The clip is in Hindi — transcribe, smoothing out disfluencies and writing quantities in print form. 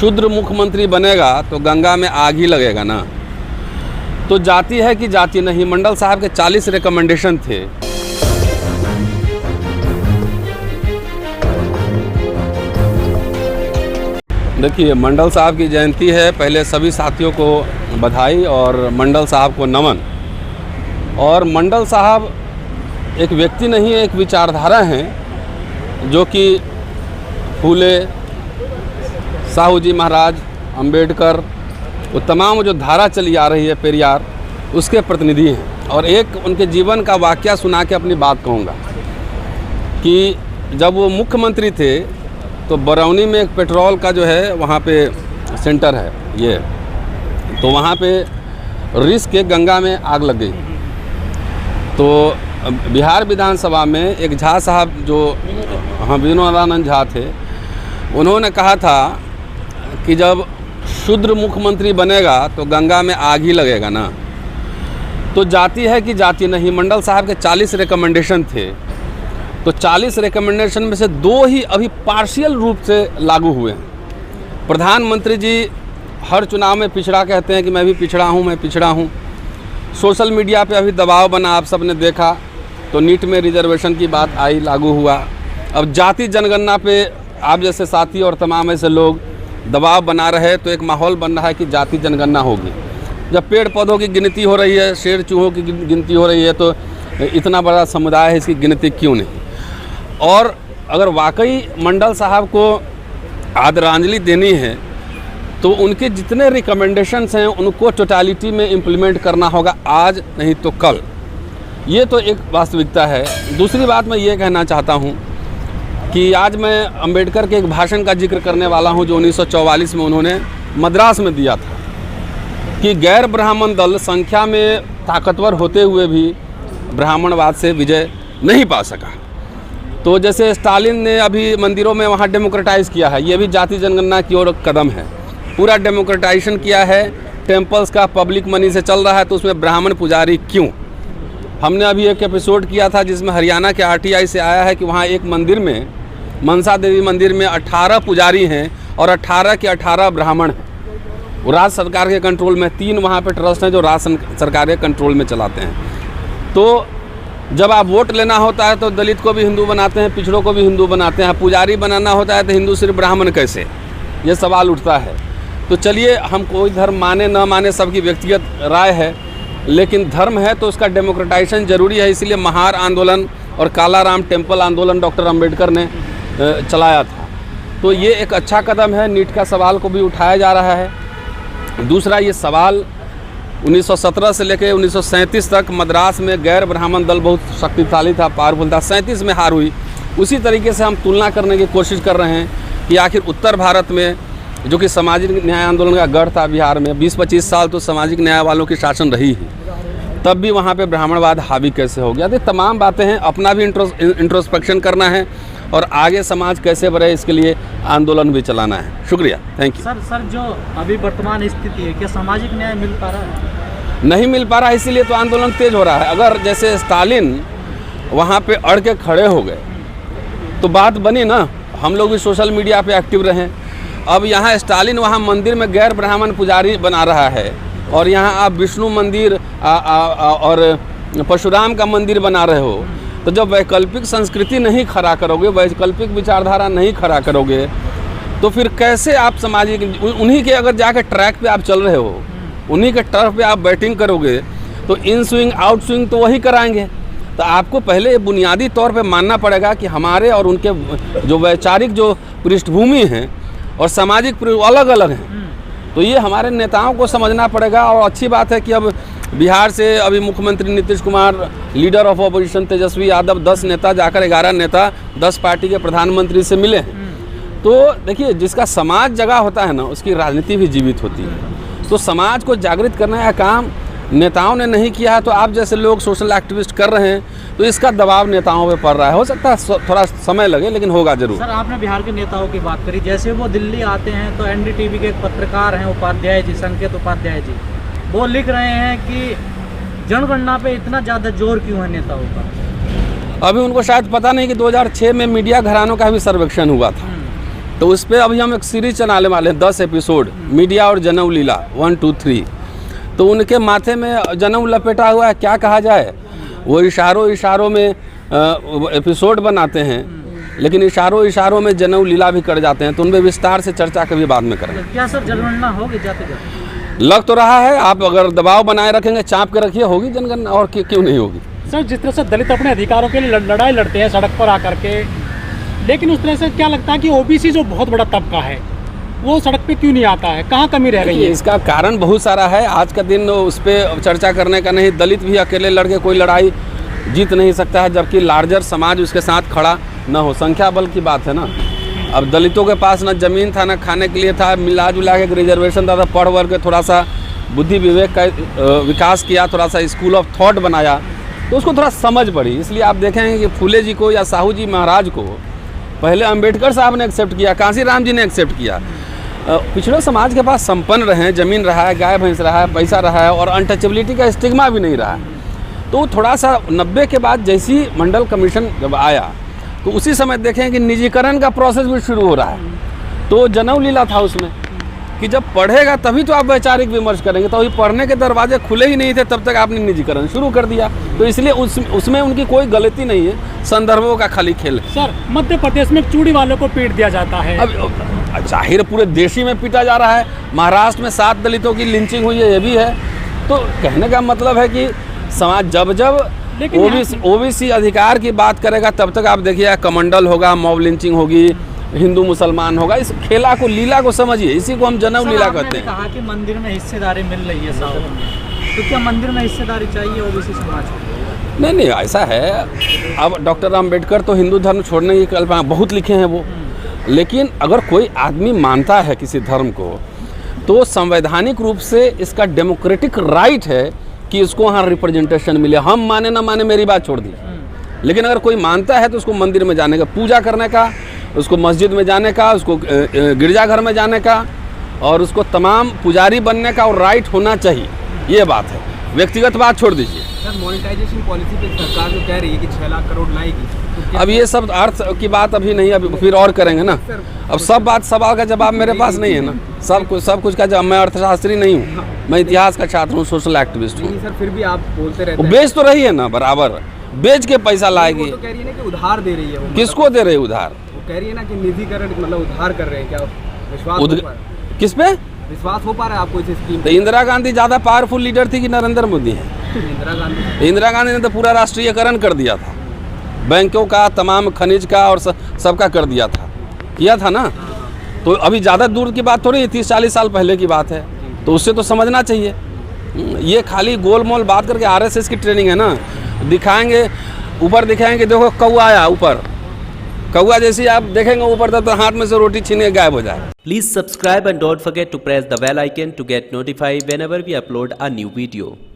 शूद्र मुख्यमंत्री बनेगा तो गंगा में आग ही लगेगा ना। तो जाति है कि जाति नहीं, मंडल साहब के 40 रिकमेंडेशन थे। देखिए, मंडल साहब की जयंती है, पहले सभी साथियों को बधाई और मंडल साहब को नमन। और मंडल साहब एक व्यक्ति नहीं है, एक विचारधारा है जो कि फूले, साहू जी महाराज, अंबेडकर, वो तमाम जो धारा चली आ रही है पेरियार, उसके प्रतिनिधि हैं। और एक उनके जीवन का वाकया सुना के अपनी बात कहूँगा कि जब वो मुख्यमंत्री थे तो बरौनी में एक पेट्रोल का जो है वहाँ पे सेंटर है ये, तो वहाँ पे रिस्क के गंगा में आग लग गई। तो बिहार विधानसभा में एक झा साहब जो विनोदानंद झा थे, उन्होंने कहा था कि जब शूद्र मुख्यमंत्री बनेगा तो गंगा में आग ही लगेगा ना। तो जाति है कि जाति नहीं, मंडल साहब के 40 रिकमेंडेशन थे। तो 40 रिकमेंडेशन में से 2 ही अभी पार्शियल रूप से लागू हुए हैं। प्रधानमंत्री जी हर चुनाव में पिछड़ा कहते हैं कि मैं भी पिछड़ा हूँ, मैं पिछड़ा हूँ। सोशल मीडिया पे अभी दबाव बना, आप सबने देखा, तो नीट में रिजर्वेशन की बात आई, लागू हुआ। अब जाति जनगणना पे आप जैसे साथी और तमाम ऐसे लोग दबाव बना रहे, तो एक माहौल बन रहा है कि जाति जनगणना होगी। जब पेड़ पौधों की गिनती हो रही है, शेर चूहों की गिनती हो रही है, तो इतना बड़ा समुदाय है, इसकी गिनती क्यों नहीं। और अगर वाकई मंडल साहब को आदरांजलि देनी है तो उनके जितने रिकमेंडेशंस हैं उनको टोटालिटी में इम्प्लीमेंट करना होगा, आज नहीं तो कल। ये तो एक वास्तविकता है। दूसरी बात मैं ये कहना चाहता हूँ कि आज मैं अंबेडकर के एक भाषण का जिक्र करने वाला हूँ जो 1944 में उन्होंने मद्रास में दिया था कि गैर ब्राह्मण दल संख्या में ताकतवर होते हुए भी ब्राह्मणवाद से विजय नहीं पा सका। तो जैसे स्टालिन ने अभी मंदिरों में वहाँ डेमोक्रेटाइज़ किया है, ये भी जाति जनगणना की ओर कदम है। पूरा डेमोक्रेटाइजेशन किया है, टेम्पल्स का पब्लिक मनी से चल रहा है, तो उसमें ब्राह्मण पुजारी क्यों। हमने अभी एक एपिसोड किया था जिसमें हरियाणा के RTI से आया है कि वहाँ एक मंदिर में, मनसा देवी मंदिर में 18 पुजारी हैं और 18 के 18 ब्राह्मण हैं। वो राज्य सरकार के कंट्रोल में, 3 वहाँ पे ट्रस्ट हैं जो राज्य सरकार के कंट्रोल में चलाते हैं। तो जब आप वोट लेना होता है तो दलित को भी हिंदू बनाते हैं, पिछड़ों को भी हिंदू बनाते हैं। पुजारी बनाना होता है तो हिंदू सिर्फ ब्राह्मण कैसे, ये सवाल उठता है। तो चलिए, हम कोई धर्म माने न माने सबकी व्यक्तिगत राय है, लेकिन धर्म है तो उसका डेमोक्रेटाइजेशन जरूरी है। इसलिए महार आंदोलन और कालाराम टेम्पल आंदोलन डॉक्टर अंबेडकर ने चलाया था। तो ये एक अच्छा कदम है। नीट का सवाल को भी उठाया जा रहा है। दूसरा, ये सवाल 1917 से लेकर 1937 तक मद्रास में गैर ब्राह्मण दल बहुत शक्तिशाली था, पावरफुल था। 37 में हार हुई। उसी तरीके से हम तुलना करने की कोशिश कर रहे हैं कि आखिर उत्तर भारत में जो कि सामाजिक न्याय आंदोलन का गढ़ था, बिहार में 20-25 साल तो सामाजिक न्याय वालों की शासन रही ही, तब भी वहाँ पे ब्राह्मणवाद हावी कैसे हो गया। तो तमाम बातें हैं, अपना भी इंट्रोस्पेक्शन करना है और आगे समाज कैसे बढ़े इसके लिए आंदोलन भी चलाना है। शुक्रिया, थैंक यू। सर, जो अभी वर्तमान स्थिति है, क्या सामाजिक न्याय मिल पा रहा है? नहीं मिल पा रहा है, इसीलिए तो आंदोलन तेज हो रहा है। अगर जैसे स्टालिन वहाँ पे अड़ के खड़े हो गए तो बात बनी ना। हम लोग भी सोशल मीडिया पे एक्टिव रहें। अब यहाँ स्टालिन वहाँ मंदिर में गैर ब्राह्मण पुजारी बना रहा है और यहाँ आप विष्णु मंदिर और परशुराम का मंदिर बना रहे हो। तो जब वैकल्पिक संस्कृति नहीं खड़ा करोगे, वैकल्पिक विचारधारा नहीं खड़ा करोगे, तो फिर कैसे आप सामाजिक, उन्हीं के अगर जाकर ट्रैक पे आप चल रहे हो, उन्हीं के टर्फ पे आप बैटिंग करोगे, तो इन स्विंग आउट स्विंग तो वही कराएंगे। तो आपको पहले बुनियादी तौर पे मानना पड़ेगा कि हमारे और उनके जो वैचारिक जो पृष्ठभूमि हैं और सामाजिक अलग अलग हैं। तो ये हमारे नेताओं को समझना पड़ेगा। और अच्छी बात है कि अब बिहार से अभी मुख्यमंत्री Nitish Kumar, leader of opposition Tejashwi Yadav, 10 नेता जाकर 11 नेता 10 पार्टी के प्रधानमंत्री से मिले हैं। तो देखिए, जिसका समाज जगह होता है ना, उसकी राजनीति भी जीवित होती है। तो समाज को जागृत करने का काम नेताओं ने नहीं किया है, तो आप जैसे लोग सोशल एक्टिविस्ट कर रहे हैं, तो इसका दबाव नेताओं पे पड़ रहा है। हो सकता है थोड़ा समय लगे, लेकिन होगा जरूर। सर, आपने बिहार के नेताओं की बात करी, जैसे वो दिल्ली आते हैं तो NDTV के एक पत्रकार हैं उपाध्याय जी, संकेत उपाध्याय जी, वो लिख रहे हैं कि जनगणना पे इतना ज़्यादा जोर क्यों है नेताओं का। अभी उनको शायद पता नहीं कि 2006 में मीडिया घरानों का भी सर्वेक्षण हुआ था। तो उस पर अभी हम एक सीरीज चलाने वाले हैं 10 एपिसोड, मीडिया और जनेऊ लीला 1, 2, 3। तो उनके माथे में जनेऊ लपेटा हुआ है, क्या कहा जाए। वो इशारों में एपिसोड बनाते हैं, लेकिन इशारों में जनेऊ लीला भी कर जाते हैं। तो उनमें विस्तार से चर्चा कभी बाद में करेंगे। क्या सर जनगणना होगी जाते जाते? लग तो रहा है, आप अगर दबाव बनाए रखेंगे, चाँप के रखिए, होगी जनगणना, और क्यों नहीं होगी। सर जिस तरह से दलित अपने अधिकारों के लिए लड़ाई लड़ते हैं सड़क पर आकर के, लेकिन उस तरह से क्या लगता है कि ओबीसी जो बहुत बड़ा तबका है वो सड़क पे क्यों नहीं आता है, कहाँ कमी रह गई है? इसका कारण बहुत सारा है, आज का दिन उस पर चर्चा करने का नहीं। दलित भी अकेले लड़के कोई लड़ाई जीत नहीं सकता है, जबकि लार्जर समाज उसके साथ खड़ा न हो। संख्या बल की बात है ना। अब दलितों के पास न ज़मीन था, न खाने के लिए था, मिला जुला के एक रिजर्वेशन था, पढ़ वर्ग के थोड़ा सा बुद्धि विवेक का विकास किया, थोड़ा सा स्कूल ऑफ थॉट बनाया, तो उसको थोड़ा समझ पड़ी। इसलिए आप देखेंगे कि फूले जी को या साहू जी महाराज को पहले अंबेडकर साहब ने एक्सेप्ट किया, कांसी राम जी ने एक्सेप्ट किया। पिछड़े समाज के पास संपन्न रहे हैं, ज़मीन रहा है, गाय भैंस रहा है, पैसा रहा है, और अनटचेबिलिटी का स्टिग्मा भी नहीं रहा है। तो थोड़ा सा 90 के बाद जैसी मंडल कमीशन जब आया, तो उसी समय देखें कि निजीकरण का प्रोसेस भी शुरू हो रहा है। तो जनेऊ लीला था उसमें कि जब पढ़ेगा तभी तो आप वैचारिक विमर्श करेंगे। तो अभी पढ़ने के दरवाजे खुले ही नहीं थे, तब तक आपने निजीकरण शुरू कर दिया। तो इसलिए उसमें उनकी कोई गलती नहीं है, संदर्भों का खाली खेल है। सर मध्य प्रदेश में चूड़ी वालों को पीट दिया जाता है। अब जाहिर पूरे देश ही में पीटा जा रहा है। महाराष्ट्र में 7 दलितों की लिंचिंग हुई है, ये भी है। तो कहने का मतलब है कि समाज जब ओबीसी अधिकार की बात करेगा, तब तक आप देखिए कमंडल होगा, मॉब लिंचिंग होगी, हिंदू मुसलमान होगा। इस खेला को, लीला को समझिए, इसी को हम जनेऊ लीला कहते हैं। कहा कि मंदिर में हिस्सेदारी मिल रही है साहब, तो क्या मंदिर में हिस्सेदारी चाहिए ओबीसी समाज को? नहीं, ऐसा है। अब डॉक्टर अम्बेडकर तो हिंदू धर्म छोड़ने की कल्पना बहुत लिखे हैं वो, लेकिन अगर कोई आदमी मानता है किसी धर्म को, तो संवैधानिक रूप से इसका डेमोक्रेटिक राइट है कि इसको वहाँ रिप्रेजेंटेशन मिले। हम माने ना माने मेरी बात छोड़ दी, लेकिन अगर कोई मानता है तो उसको मंदिर में जाने का, पूजा करने का, उसको मस्जिद में जाने का, उसको गिरजाघर में जाने का, और उसको तमाम पुजारी बनने का और राइट होना चाहिए। ये बात है, व्यक्तिगत बात छोड़ दीजिए। सर मोनेटाइजेशन पॉलिसी पे सरकार जो कह रही है कि 6 लाख करोड़ लाएगी, तो अब ये सब अर्थ की बात अभी नहीं, अभी फिर और करेंगे ना। अब सब बात, सवाल का जवाब मेरे पास नहीं है ना। सब कुछ का जवाब, मैं अर्थशास्त्री नहीं हूँ, मैं इतिहास का छात्र हूँ, सोशल एक्टिविस्ट हूँ। सर फिर भी आप बोलते रहते हैं, बेच तो रही है ना, बराबर बेच के पैसा लाएगी। वो तो कह रही है ना कि उधार दे रही है वो, किसको दे रहे उधार? वो कह रही है ना कि निजीकरण मतलब उधार कर रहे हैं। क्या विश्वास हो पा रहा है? किस पे विश्वास हो पा रहा है आपको इस स्कीम तो? इंदिरा गांधी ज़्यादा पावरफुल लीडर थी कि नरेंद्र मोदी है? इंदिरा गांधी ने तो पूरा राष्ट्रीयकरण कर दिया था, बैंकों का, तमाम खनिज का, और सबका कर दिया था, किया था ना। तो अभी ज़्यादा दूर की बात थोड़ी, 30-40 साल पहले की बात है। तो उससे तो समझना चाहिए। ये खाली गोल मोल बात करके आरएसएस की ट्रेनिंग है ना। दिखाएंगे ऊपर, दिखाएंगे देखो कौआ आया ऊपर, कौआ जैसी आप देखेंगे ऊपर, तब तो हाथ में से रोटी छीन के गायब हो जाए। Please subscribe and don't forget to press the bell icon to get notified whenever we upload a new video.